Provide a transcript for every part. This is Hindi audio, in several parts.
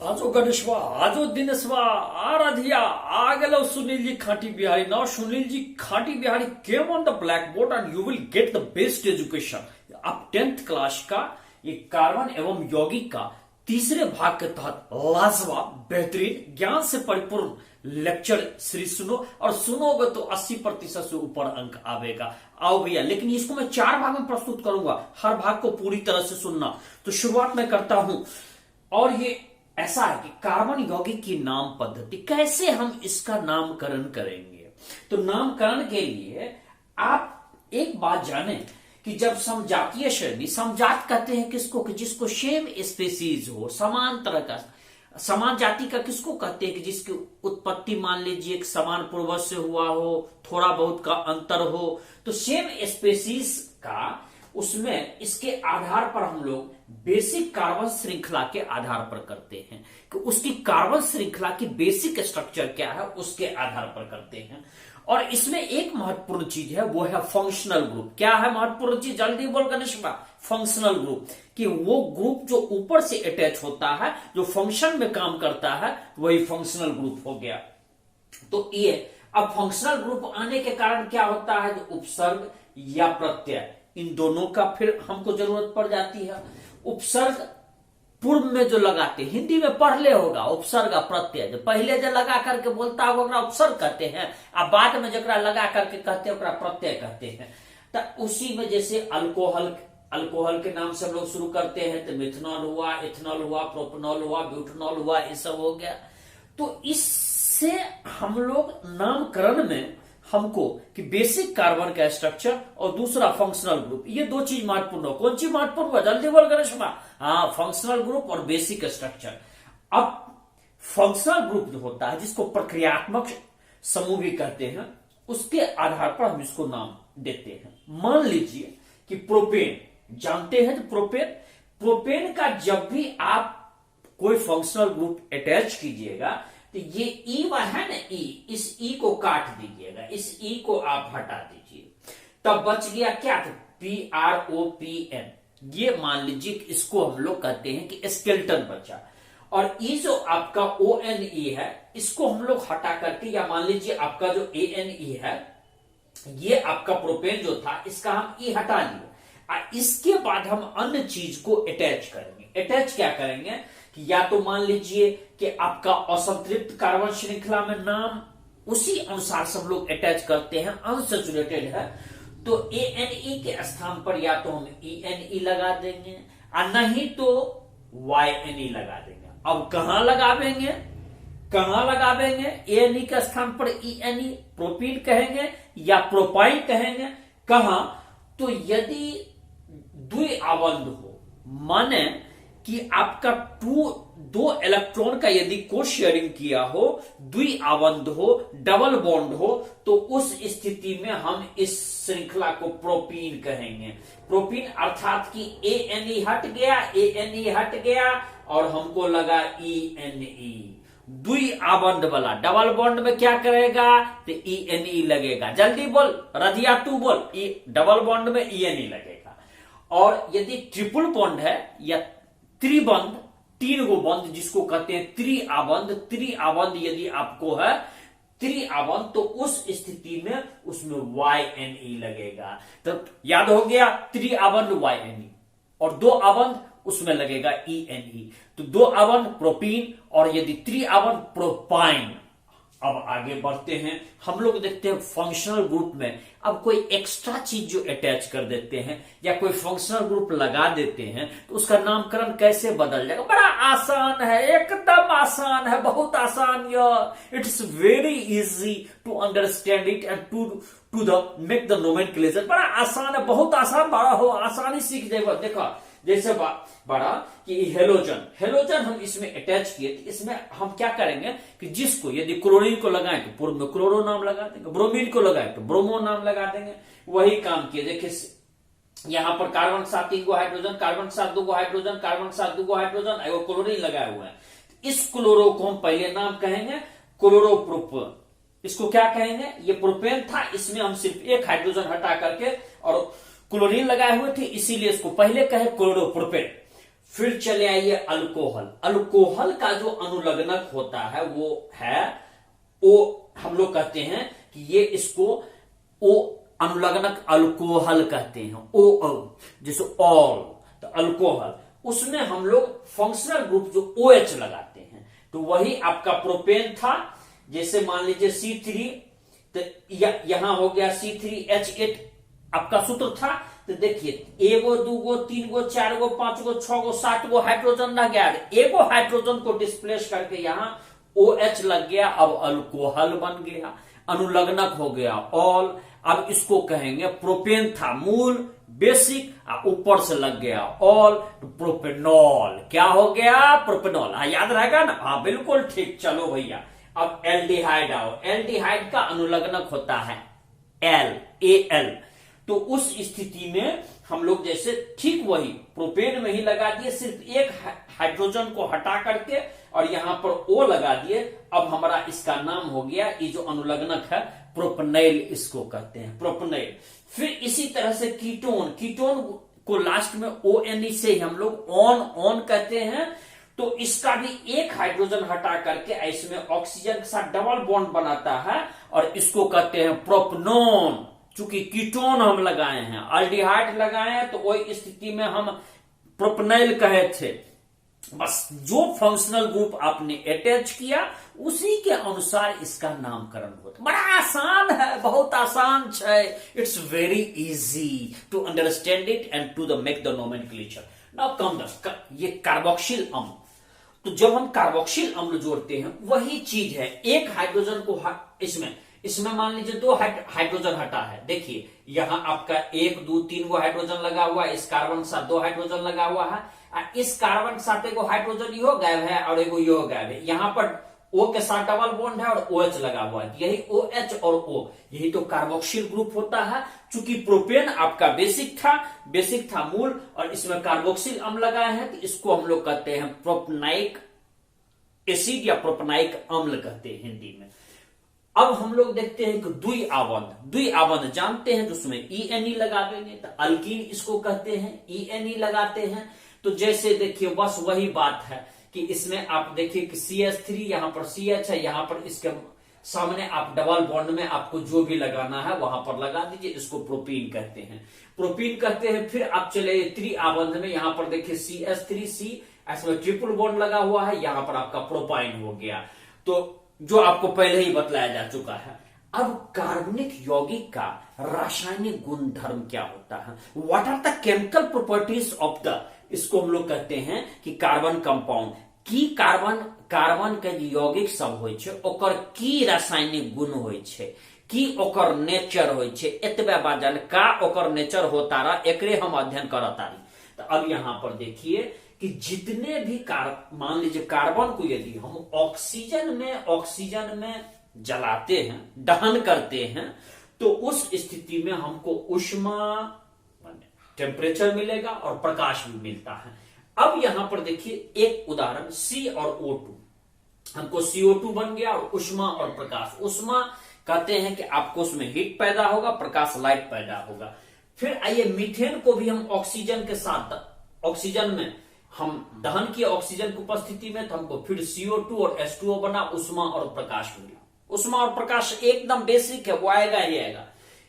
आजो गणेशवा आजो दिनेशवा आराधिया आ गेलो सुनील जी खाटी बिहारी. Now सुनील जी खाटी Bihari came on the blackboard and you will get the best education. आप 10th क्लास का ये कार्बन एवं यौगिक का तीसरे भाग के तहत लाजवाब बेहतरीन ज्ञान से परिपूर्ण लेक्चर सीरीज सुनो और सुनोगे तो 80% से ऊपर अंक आवेगा. आओ भैया, लेकिन इसको मैं 4 भाग में प्रस्तुत करूंगा, हर भाग को पूरी तरह से सुनना. तो शुरुआत मैं करता हूं. और ये ऐसा है कि कार्बन यौगिक की नाम पद्धति कैसे हम इसका नामकरण करेंगे. तो नामकरण के लिए आप एक बात जाने कि जब समजातीय श्रेणी, समजात कहते हैं किसको, कि जिसको सेम स्पेसीज हो, समान तरह का. समान जाति का किसको कहते हैं कि जिसकी उत्पत्ति मान लीजिए एक समान पूर्वज से हुआ हो, थोड़ा बहुत का अंतर हो. तो सेम स्पेसीज का उसमें इसके आधार पर हम लोग बेसिक कार्बन श्रृंखला के आधार पर करते हैं कि उसकी कार्बन श्रृंखला की बेसिक स्ट्रक्चर क्या है, उसके आधार पर करते हैं. और इसमें एक महत्वपूर्ण चीज है, वो है फंक्शनल ग्रुप. क्या है महत्वपूर्ण चीज, जल्दी बोल गणेश बा. फंक्शनल ग्रुप, कि वो ग्रुप जो ऊपर से अटैच होता है, जो फंक्शन में काम करता है, वही फंक्शनल ग्रुप हो गया. तो ये अब फंक्शनल ग्रुप आने के कारण क्या होता है, जो उपसर्ग या प्रत्यय, इन दोनों का फिर हमको जरूरत पड़ जाती है. उपसर्ग पूर्व में जो लगाते, हिंदी में पढ़ ले होगा, उपसर्ग प्रत्यय जो पहले जो लगा करके बोलता होगा उपसर्ग कहते हैं, अब बाद में जरा लगा करके कहते हैं प्रत्यय कहते हैं. तो उसी में जैसे अल्कोहल के नाम से हम लोग शुरू करते हैं, तो मिथनॉल हुआ, इथनॉल हुआ, प्रोपनॉल हुआ, ब्यूटेनॉल हुआ, ये सब हो गया. तो इससे हम लोग नामकरण में हमको कि बेसिक कार्बन का स्ट्रक्चर और दूसरा फंक्शनल ग्रुप, ये दो चीज महत्वपूर्ण हो. कौन चीज महत्वपूर्ण है, जल्दी बोल गणेश बा. हाँ, फंक्शनल ग्रुप और बेसिक स्ट्रक्चर. अब फंक्शनल ग्रुप जो होता है, जिसको प्रक्रियात्मक समूह भी कहते हैं, उसके आधार पर हम इसको नाम देते हैं. मान लीजिए कि प्रोपेन, जानते हैं तो प्रोपेन का जब भी आप कोई फंक्शनल ग्रुप अटैच कीजिएगा, तो ये ई है ना, ई, इस ई को काट दीजिएगा, इस ई को आप हटा दीजिए, तब बच गया क्या, तो PROPN. ये मान लीजिए इसको हम लोग कहते हैं कि स्केलेटन बचा. और ई जो आपका ONE है, इसको हम लोग हटा करके, या मान लीजिए आपका जो ANE है, ये आपका प्रोपेन जो था, इसका हम ई हटा लिए. इसके बाद हम अन्य चीज को अटैच करेंगे. अटैच क्या करेंगे कि या तो मान लीजिए कि आपका असंतृप्त कार्बन श्रृंखला में नाम उसी अनुसार सब लोग अटैच करते हैं, अनसैचुरेटेड है, तो ANE के स्थान पर या तो हम ENE लगा देंगे, और नहीं तो YNE लगा देंगे. अब कहां लगावेंगे, ANE के स्थान पर ENE, प्रोपीन कहेंगे या प्रोपाइन कहेंगे. कहां, तो यदि द्विआबंध हो, माने कि आपका दो इलेक्ट्रॉन का यदि को शेयरिंग किया हो, द्विआबंध हो, डबल बॉन्ड हो, तो उस स्थिति में हम इस श्रृंखला को प्रोपीन कहेंगे. प्रोपीन अर्थात कि ANE हट गया और हमको लगा ENE. द्विआबंध वाला डबल बॉन्ड में क्या करेगा, तो ENE लगेगा. जल्दी बोल रधिया, तू बोल. डबल बॉन्ड में ENE लगेगा. और यदि ट्रिपल बॉन्ड है या त्रिबंध, 3 गो बंध जिसको कहते हैं त्रिआबंध यदि आपको है त्रिआबंध, तो उस स्थिति में उसमें YNE लगेगा. तो याद हो गया, त्रिआबंध YNE, और 2 आबंध उसमें लगेगा ENE. तो 2 आबंध प्रोपीन और यदि त्रिआबंध प्रोपाइन. अब आगे बढ़ते हैं, हम लोग देखते हैं फंक्शनल ग्रुप में अब कोई एक्स्ट्रा चीज जो अटैच कर देते हैं या कोई फंक्शनल ग्रुप लगा देते हैं, तो उसका नामकरण कैसे बदल जाएगा. बड़ा आसान है, एकदम आसान है, बहुत आसान. It's very easy to understand it and to the make the nomenclature. बड़ा आसान है, बहुत आसान. बड़ा हो, आसानी सीख जाएगा. देखो जैसे बड़ा कि हेलोजन हम इसमें अटैच किए, तो इसमें हम क्या करेंगे कि जिसको यदि क्लोरीन को लगाएं तो पूर्व में क्लोरो नाम लगा देंगे, ब्रोमीन को लगाएं तो ब्रोमो नाम लगा देंगे. वही काम किए. देखिए यहां पर कार्बन के साथ 3 गो हाइड्रोजन, कार्बन के साथ 2 गो हाइड्रोजन, कार्बन के साथ 2 गो हाइड्रोजन, एगो क्लोरीन लगाए हुए हैं. इस क्लोरो को हम पहले नाम कहेंगे क्लोरोप्रोप. इसको क्या कहेंगे, ये प्रोपेन था, इसमें हम सिर्फ एक हाइड्रोजन हटा करके और क्लोरीन लगाए हुए थे, इसीलिए इसको पहले कहे क्लोरोप्रोपेन. फिर चले आइए अल्कोहल। अल्कोहल का जो अनुलग्नक होता है वो हम लोग कहते हैं कि ये इसको ओ अनुलग्नक अल्कोहल कहते हैं। ओ जैसे ऑल, तो अल्कोहल, उसमें हम लोग फंक्शनल ग्रुप जो OH लगाते हैं, तो वही आपका प्रोपेन था। जैसे मान लीजिए C3, तो यहां हो गया C3H8 आपका सूत्र था। तो देखिए 1 2 3 4 5 6 7 हाइड्रोजन लग गया, एगो हाइड्रोजन को डिस्प्लेस करके यहां OH लग गया, अब अल्कोहल बन गया, अनुलग्नक हो गया ऑल। अब इसको कहेंगे प्रोपेन था मूल बेसिक, ऊपर से लग गया ऑल, तो प्रोपेनॉल क्या हो गया, प्रोपेनॉल। याद रहेगा ना, हाँ बिल्कुल ठीक। चलो भैया अब एल्डिहाइड आओ। एल्डिहाइड का अनुलग्नक होता है AL, तो उस स्थिति में हम लोग जैसे ठीक वही प्रोपेन में ही लगा दिए, सिर्फ एक हाइड्रोजन को हटा करके और यहां पर O लगा दिए। अब हमारा इसका नाम हो गया, ये जो अनुलग्नक है प्रोपनाइल, इसको कहते हैं प्रोपनाइल। फिर इसी तरह से कीटोन को लास्ट में ONE से ही हम लोग ऑन कहते हैं। तो इसका भी एक हाइड्रोजन हटा करके इसमें ऑक्सीजन के साथ डबल बॉन्ड बनाता है और इसको कहते हैं प्रोपनोन। चूंकि कीटोन हम लगाए हैं, अल्डिहाइड लगाए हैं, तो वही स्थिति में हम प्रोपनाइल कहे थे। बस जो फंक्शनल ग्रुप आपने अटैच किया उसी के अनुसार इसका नामकरण होता। बड़ा आसान है, बहुत आसान है। It's very easy to understand it and to the make the nomenclature. Now come ये कार्बोक्सिल अम्ल, तो जब हम कार्बोक्सिल अम्ल जोड़ते हैं वही चीज है। एक हाइड्रोजन को इसमें मान लीजिए 2 हाइड्रोजन हटा है। देखिए यहां आपका 1 2 3 हाइड्रोजन लगा हुआ है, इस कार्बन के साथ 2 हाइड्रोजन लगा हुआ है, इस कार्बन के साथ एगो हाइड्रोजन यो गायब है और एगो यो गायब है। यहां पर O के साथ डबल बॉन्ड है और OH लगा हुआ है, यही OH और O, यही तो कार्बोक्सिल ग्रुप होता है। चूंकि प्रोपेन आपका बेसिक था मूल, और इसमें कार्बोक्सिल अम्ल लगाए हैं, तो इसको हम लोग कहते हैं प्रोपनाइक एसिड या प्रोपनाइक अम्ल कहते हैं हिंदी में। अब हम लोग देखते हैं कि द्विआबंध जानते हैं, जिसमें ENE लगा देंगे, तो अल्कीन इसको कहते हैं, ENE लगाते हैं। तो जैसे देखिए बस वही बात है कि इसमें आप देखिए कि CH3 यहां पर CH है, यहां पर इसके सामने आप डबल बॉन्ड में आपको जो भी लगाना है वहां पर लगा दीजिए, इसको प्रोपीन कहते हैं। फिर आप चले त्रिआबंध में, यहां पर देखिए CH3C, इसमें ट्रिपल बॉन्ड लगा हुआ है, यहां पर आपका प्रोपाइन हो गया, तो जो आपको पहले ही बतलाया जा चुका है। अब कार्बनिक यौगिक का रासायनिक गुणधर्म क्या होता है, what are the chemical properties of the, इसको हम लोग कहते हैं कि कार्बन कंपाउंड की कार्बन के यौगिक सब होइ छै, ओकर की रासायनिक गुण होइ छै, की ओकर नेचर होइ छै, एतबे बाजल का ओकर नेचर होता रहा, एकरे हम अध्ययन करतारी। तो अब यहां पर देखिए कि जितने भी मान लीजिए कार्बन को यदि हम ऑक्सीजन में जलाते हैं, दहन करते हैं, तो उस स्थिति में हमको ऊष्मा टेम्परेचर मिलेगा और प्रकाश भी मिलता है। अब यहां पर देखिए एक उदाहरण C और O2, हमको CO2 बन गया और ऊष्मा और प्रकाश। ऊष्मा कहते हैं कि आपको उसमें हीट पैदा होगा, प्रकाश लाइट पैदा होगा। फिर आइए मीथेन को भी हम ऑक्सीजन के साथ, ऑक्सीजन में हम दहन किए ऑक्सीजन की उपस्थिति में, तो हमको फिर CO2 और H2O बना, ऊष्मा और प्रकाश मिला। ऊष्मा और प्रकाश एकदम बेसिक है, वो आएगा ही आएगा।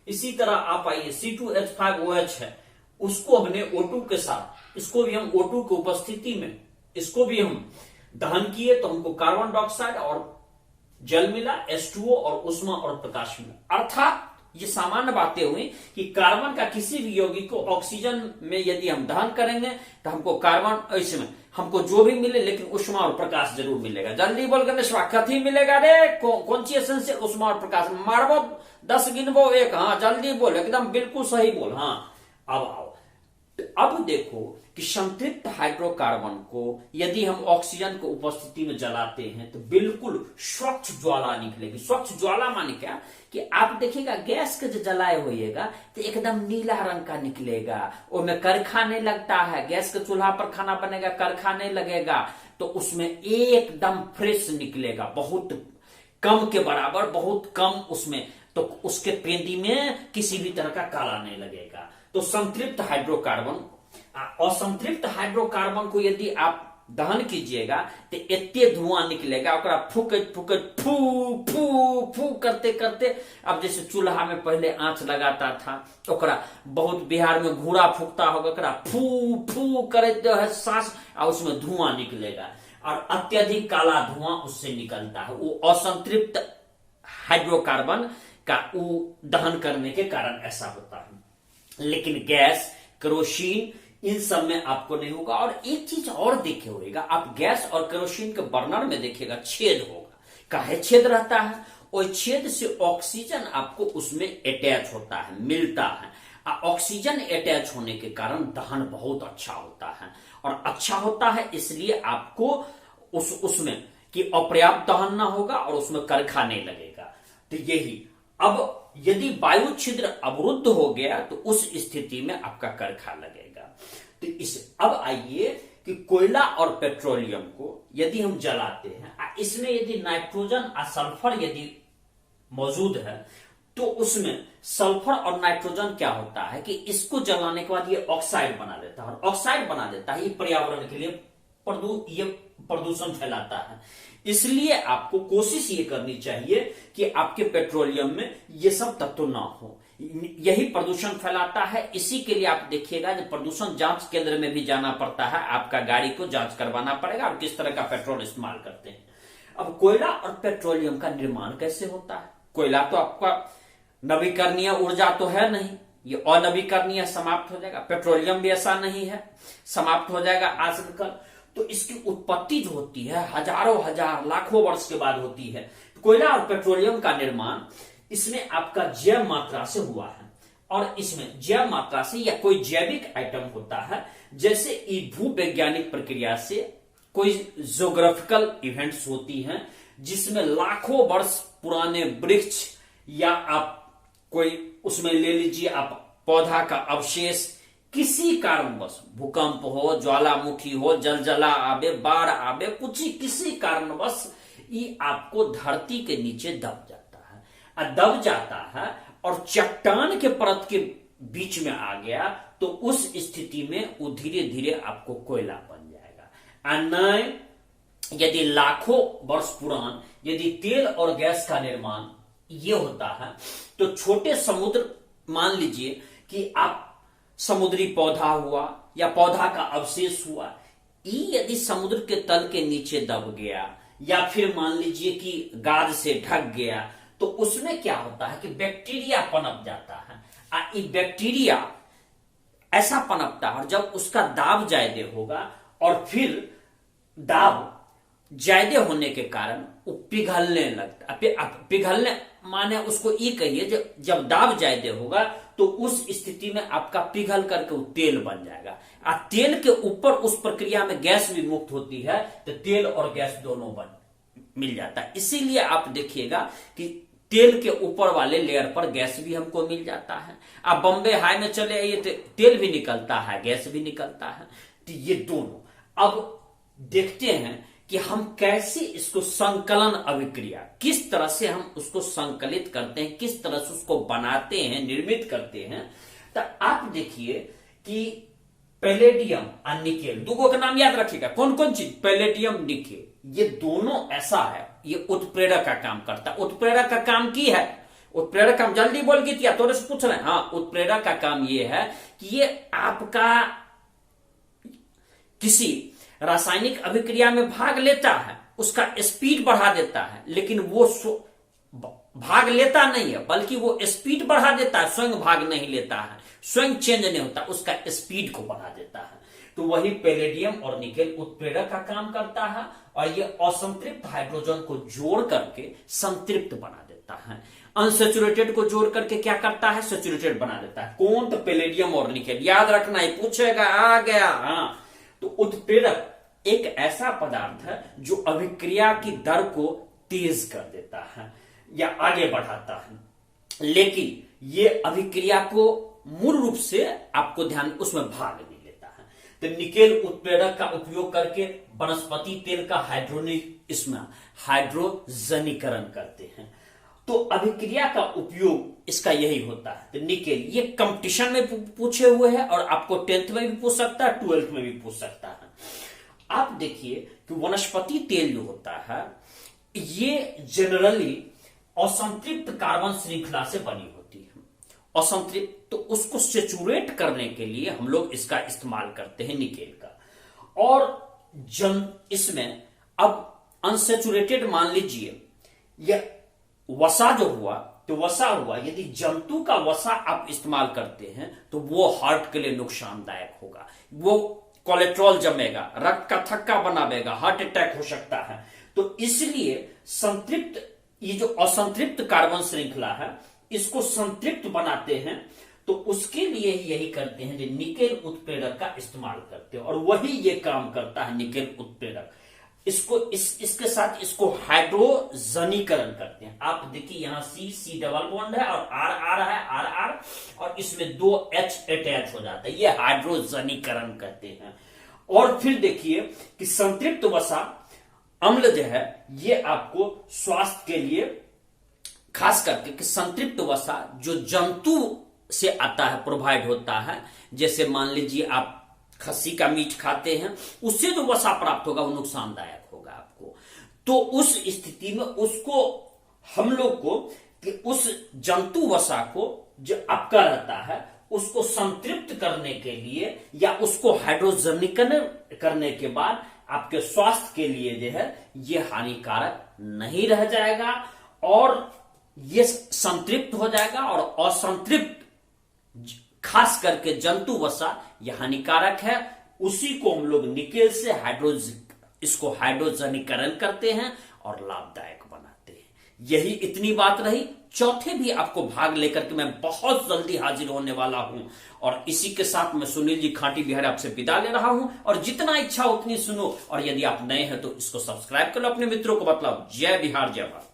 इसी तरह आप आइए C2H5OH है, उसको हमने O2 के साथ, इसको भी हम O2 की उपस्थिति में, इसको भी हम दहन किए, तो हमको कार्बन डाइऑक्साइड और जल मिला, H2O और ऊष्मा और प्रकाश मिला। अर्थात ये सामान्य बातें हुई कि कार्बन का किसी भी यौगिक को ऑक्सीजन में यदि हम दहन करेंगे तो हमको कार्बन, इसमें हमको जो भी मिले लेकिन ऊष्मा और प्रकाश जरूर मिलेगा। जल्दी बोल गणेश, कथी मिलेगा रे, कौन सी एसेंस से, ऊष्मा और प्रकाश। मारबो 10 गिनबो 1, हाँ जल्दी बोल, एकदम बिल्कुल सही बोल। हाँ अब आओ, अब देखो कि संतृप्त हाइड्रोकार्बन को यदि हम ऑक्सीजन को उपस्थिति में जलाते हैं तो बिल्कुल स्वच्छ ज्वाला निकलेगी। स्वच्छ ज्वाला माने क्या कि आप देखिएगा गैस के जो जलाए होइएगा तो एकदम नीला रंग का निकलेगा, उसमें करखा नहीं लगता है। गैस के चूल्हा पर खाना बनेगा, करखा नहीं लगेगा, तो उसमें एकदम फ्रेश निकलेगा, बहुत कम के बराबर, बहुत कम उसमें, तो उसके पेंदी में किसी भी तरह का काला नहीं लगेगा। तो संतृप्त हाइड्रोकार्बन असंतृप्त हाइड्रोकार्बन को यदि आप दहन कीजिएगा तो इतने धुआं निकलेगा, ओकरा फूकत फूकत फू फू फू करते करते, अब जैसे चूल्हा में पहले आंच लगाता था, ओकरा बहुत बिहार में घूरा फूकता होगा, ओकरा फू फू करे जो है सांस, और उसमें धुआं निकलेगा और अत्यधिक काला धुआं उससे निकलता है। वो असंतृप्त हाइड्रोकार्बन का वो दहन करने के कारण ऐसा होता है। लेकिन गैस, केरोसिन, इन सब में आपको नहीं होगा। और एक चीज और देखे होगा, आप गैस और केरोसिन के बर्नर में देखिएगा छेद होगा। काहे छेद रहता है? और छेद से ऑक्सीजन आपको उसमें अटैच होता है, मिलता है। ऑक्सीजन अटैच होने के कारण दहन बहुत अच्छा होता है। और अच्छा होता है इसलिए आपको उसमें कि अपर्याप्त दहन ना होगा और उसमें करखा नहीं लगेगा। तो यही, अब यदि वायु छिद्र अवरुद्ध हो गया तो उस स्थिति में आपका करखा लगेगा। तो अब आइए कि कोयला और पेट्रोलियम को यदि हम जलाते हैं, इसमें यदि नाइट्रोजन और सल्फर यदि मौजूद है, तो उसमें सल्फर और नाइट्रोजन क्या होता है कि इसको जलाने के बाद ये ऑक्साइड बना देता है, और ऑक्साइड बना देता है, ये पर्यावरण के लिए ये प्रदूषण फैलाता है। इसलिए आपको कोशिश ये करनी चाहिए कि आपके पेट्रोलियम में ये सब तत्व ना हो, यही प्रदूषण फैलाता है। इसी के लिए आप देखिएगा कि प्रदूषण जांच केंद्र में भी जाना पड़ता है, आपका गाड़ी को जांच करवाना पड़ेगा और किस तरह का पेट्रोल इस्तेमाल करते हैं। अब कोयला और पेट्रोलियम का निर्माण कैसे होता है? कोयला तो आपका नवीकरणीय ऊर्जा तो है नहीं, ये अनवीकरणीय समाप्त हो जाएगा। पेट्रोलियम भी ऐसा नहीं है, समाप्त हो जाएगा आज कल। तो इसकी उत्पत्ति जो होती है हजारों हजार लाखों वर्ष के बाद होती है। कोयला और पेट्रोलियम का निर्माण इसमें आपका जैव मात्रा से हुआ है, और इसमें जैव मात्रा से या कोई जैविक आइटम होता है, जैसे भूवैज्ञानिक प्रक्रिया से कोई ज्योग्राफिकल इवेंट्स होती हैं, जिसमें लाखों वर्ष पुराने वृक्ष या आप कोई उसमें ले लीजिए आप पौधा का अवशेष, किसी कारणवश भूकंप हो, ज्वालामुखी हो, जलजला आवे, बाढ़ आवे, कुछ ही किसी कारणवश ये आपको धरती के नीचे दब जाता है। दब जाता है और चट्टान के परत के बीच में आ गया, तो उस स्थिति में वो धीरे धीरे आपको कोयला बन जाएगा। नए यदि लाखों वर्ष पुरान यदि तेल और गैस का निर्माण ये होता है, तो छोटे समुद्र मान लीजिए कि आप समुद्री पौधा हुआ या पौधा का अवशेष हुआ, ये यदि समुद्र के तल के नीचे दब गया या फिर मान लीजिए कि गाद से ढक गया, तो उसमें क्या होता है कि बैक्टीरिया पनप जाता है। ये बैक्टीरिया ऐसा पनपता है, और जब उसका दाब ज्यादा होगा और फिर दाब ज्यादा होने के कारण वो पिघलने लगता है। पिघलने माने उसको ये कहिए जब दाब ज्यादा होगा तो उस स्थिति में आपका पिघल करके वो तेल बन जाएगा। तेल के ऊपर उस प्रक्रिया में गैस भी मुक्त होती है, तो तेल और गैस दोनों मिल जाता है। इसीलिए आप देखिएगा कि तेल के ऊपर वाले लेयर पर गैस भी हमको मिल जाता है। आप बॉम्बे हाई में चले आइए तो तेल भी निकलता है, गैस भी निकलता है। तो ये दोनों अब देखते हैं कि हम कैसे इसको संकलन अभिक्रिया, किस तरह से हम उसको संकलित करते हैं, किस तरह से उसको बनाते हैं, निर्मित करते हैं। तो आप देखिए कि पैलेडियम और निकेल, दोनों का नाम याद रखिएगा। कौन कौन चीज? पैलेडियम, निकेल, ये दोनों ऐसा है, ये उत्प्रेरक का काम करता है। उत्प्रेरक का काम की है? उत्प्रेरक हम जल्दी बोल गई थी, थोड़े से पूछ रहे हैं। हाँ, उत्प्रेरक का काम ये है कि ये आपका किसी रासायनिक अभिक्रिया में भाग लेता है, उसका स्पीड बढ़ा देता है, लेकिन वो भाग लेता नहीं है, बल्कि वो स्पीड बढ़ा देता है, स्वयं भाग नहीं लेता है, स्वयं चेंज नहीं होता, उसका स्पीड को बढ़ा देता है। तो वही पैलेडियम और निकेल उत्प्रेरक का काम करता है, और ये असंतृप्त हाइड्रोजन को जोड़ करके संतृप्त बना देता है। अनसेचुरेटेड को जोड़ करके क्या करता है? सेचुरेटेड बना देता है। कौन? तो पैलेडियम और निकेल। याद रखना, ये पूछेगा, आ गया। हाँ, तो उत्प्रेरक एक ऐसा पदार्थ है जो अभिक्रिया की दर को तेज कर देता है या आगे बढ़ाता है, लेकिन ये अभिक्रिया को मूल रूप से आपको ध्यान उसमें भाग नहीं लेता है। तो निकेल उत्प्रेरक का उपयोग करके वनस्पति तेल का हाइड्रोजनीकरण करते हैं। तो अभिक्रिया का उपयोग इसका यही होता है। तो निकेल ये कंपटीशन में पूछे हुए हैं और आपको 10th में भी पूछ सकता है, 12th में भी पूछ सकता है। आप देखिए कि वनस्पति तेल जो होता है ये जनरली असंतृप्त कार्बन श्रृंखला से बनी होती है। असंतृप्त, तो उसको सेचुरेट करने के लिए हम लोग इसका इस्तेमाल करते हैं निकेल का। और इसमें अब अनसेचुरेटेड मान लीजिए यह वसा जो हुआ, तो वसा हुआ, यदि जंतु का वसा आप इस्तेमाल करते हैं तो वो हार्ट के लिए नुकसानदायक होगा। वो कोलेस्ट्रॉल जमेगा, रक्त का थक्का बनावेगा, हार्ट अटैक हो सकता है। तो इसलिए संतृप्त, ये जो असंतृप्त कार्बन श्रृंखला है इसको संतृप्त बनाते हैं, तो उसके लिए यही करते हैं जो निकेल उत्प्रेरक का इस्तेमाल करते हैं। और वही ये काम करता है निकेल उत्प्रेरक। इसको इसके साथ इसको हाइड्रोजनीकरण करते हैं। आप देखिए यहां सी डबल बॉन्ड है और आर है, आर और इसमें 2 H अटैच हो जाता है, ये हाइड्रोजनीकरण कहते हैं। और फिर देखिए कि संतृप्त वसा अम्ल जो है ये आपको स्वास्थ्य के लिए, खास करके कि संतृप्त वसा जो जंतु से आता है, प्रोवाइड होता है, जैसे मान लीजिए आप खस्सी का मीट खाते हैं, उससे जो वसा प्राप्त होगा वो नुकसानदायक होगा आपको। तो उस स्थिति में उसको हम लोग को कि उस जंतु वसा को जो आपका रहता है उसको संतृप्त करने के लिए या उसको हाइड्रोजनीकरण करने के बाद आपके स्वास्थ्य के लिए जो है ये हानिकारक नहीं रह जाएगा और ये संतृप्त हो जाएगा। और असंतृप्त खास करके जंतु वसा यह हानिकारक है, उसी को हम लोग निकेल से इसको हाइड्रोजनीकरण करते हैं और लाभदायक बनाते हैं। यही इतनी बात रही। चौथे भी आपको भाग लेकर के मैं बहुत जल्दी हाजिर होने वाला हूं। और इसी के साथ मैं सुनील जी खाटी बिहारी आपसे विदा ले रहा हूं। और जितना इच्छा उतनी सुनो, और यदि आप नए हैं तो इसको सब्सक्राइब कर लो, अपने मित्रों को बतलाओ। जय बिहार, जय भारत।